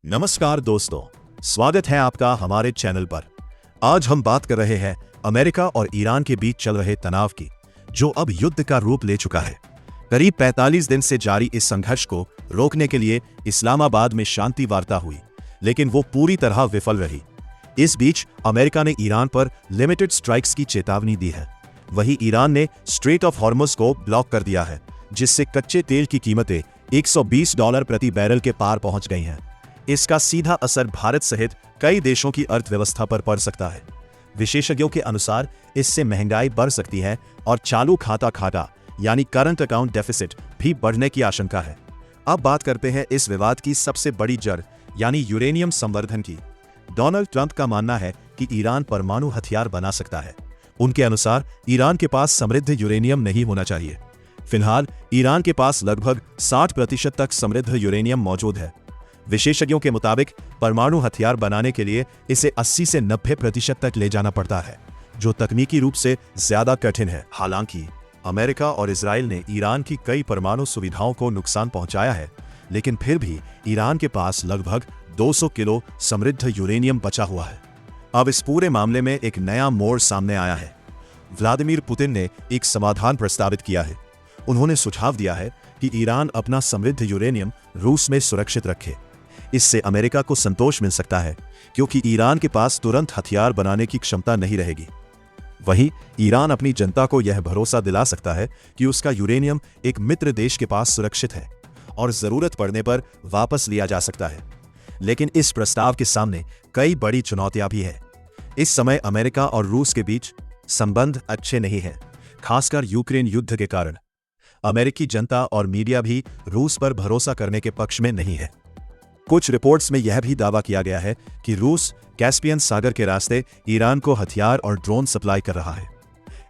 नमस्कार दोस्तों, स्वागत है आपका हमारे चैनल पर। आज हम बात कर रहे हैं अमेरिका और ईरान के बीच चल रहे तनाव की, जो अब युद्ध का रूप ले चुका है। करीब 45 दिन से जारी इस संघर्ष को रोकने के लिए इस्लामाबाद में शांति वार्ता हुई, लेकिन वो पूरी तरह विफल रही। इस बीच अमेरिका ने ईरान पर लिमिटेड स्ट्राइक्स की चेतावनी दी है। वहीं ईरान ने स्ट्रेट ऑफ हॉर्मुज को ब्लॉक कर दिया है, जिससे कच्चे तेल की कीमतें $120 प्रति बैरल के पार पहुंच गई हैं। इसका सीधा असर भारत सहित कई देशों की अर्थव्यवस्था पर पड़ सकता है। विशेषज्ञों के अनुसार इससे महंगाई बढ़ सकती है और चालू खाता घाटा यानी करंट अकाउंट डेफिसिट भी बढ़ने की आशंका है। अब बात करते हैं इस विवाद की सबसे बड़ी जड़ यानी यूरेनियम संवर्धन की। डोनाल्ड ट्रंप का मानना है कि ईरान परमाणु हथियार बना सकता है। उनके अनुसार ईरान के पास समृद्ध यूरेनियम नहीं होना चाहिए। फिलहाल ईरान के पास लगभग 60% तक समृद्ध यूरेनियम मौजूद है। विशेषज्ञों के मुताबिक परमाणु हथियार बनाने के लिए इसे 80 से 90% तक ले जाना पड़ता है, जो तकनीकी रूप से ज्यादा कठिन है। हालांकि अमेरिका और इजराइल ने ईरान की कई परमाणु सुविधाओं को नुकसान पहुंचाया है, लेकिन फिर भी ईरान के पास लगभग 200 किलो समृद्ध यूरेनियम बचा हुआ है। अब इस पूरे मामले में एक नया मोड़ सामने आया है। व्लादिमीर पुतिन ने एक समाधान प्रस्तावित किया है। उन्होंने सुझाव दिया है कि ईरान अपना समृद्ध यूरेनियम रूस में सुरक्षित रखे। इससे अमेरिका को संतोष मिल सकता है, क्योंकि ईरान के पास तुरंत हथियार बनाने की क्षमता नहीं रहेगी। वहीं ईरान अपनी जनता को यह भरोसा दिला सकता है कि उसका यूरेनियम एक मित्र देश के पास सुरक्षित है और जरूरत पड़ने पर वापस लिया जा सकता है। लेकिन इस प्रस्ताव के सामने कई बड़ी चुनौतियां भी हैं। इस समय अमेरिका और रूस के बीच संबंध अच्छे नहीं हैं, खासकर यूक्रेन युद्ध के कारण। अमेरिकी जनता और मीडिया भी रूस पर भरोसा करने के पक्ष में नहीं है। कुछ रिपोर्ट्स में यह भी दावा किया गया है कि रूस कैस्पियन सागर के रास्ते ईरान को हथियार और ड्रोन सप्लाई कर रहा है।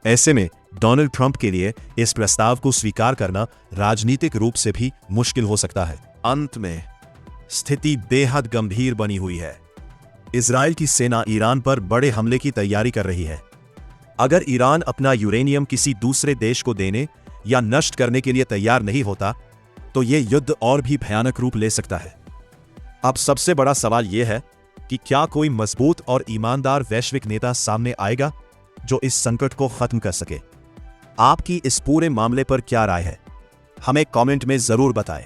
ऐसे में डोनाल्ड ट्रंप के लिए इस प्रस्ताव को स्वीकार करना राजनीतिक रूप से भी मुश्किल हो सकता है। अंत में स्थिति बेहद गंभीर बनी हुई है। इजराइल की सेना ईरान पर बड़े हमले की तैयारी कर रही है। अगर ईरान अपना यूरेनियम किसी दूसरे देश को देने या नष्ट करने के लिए तैयार नहीं होता, तो यह युद्ध और भी भयानक रूप ले सकता है। अब सबसे बड़ा सवाल यह है कि क्या कोई मजबूत और ईमानदार वैश्विक नेता सामने आएगा जो इस संकट को खत्म कर सके। आपकी इस पूरे मामले पर क्या राय है, हमें कमेंट में जरूर बताएं।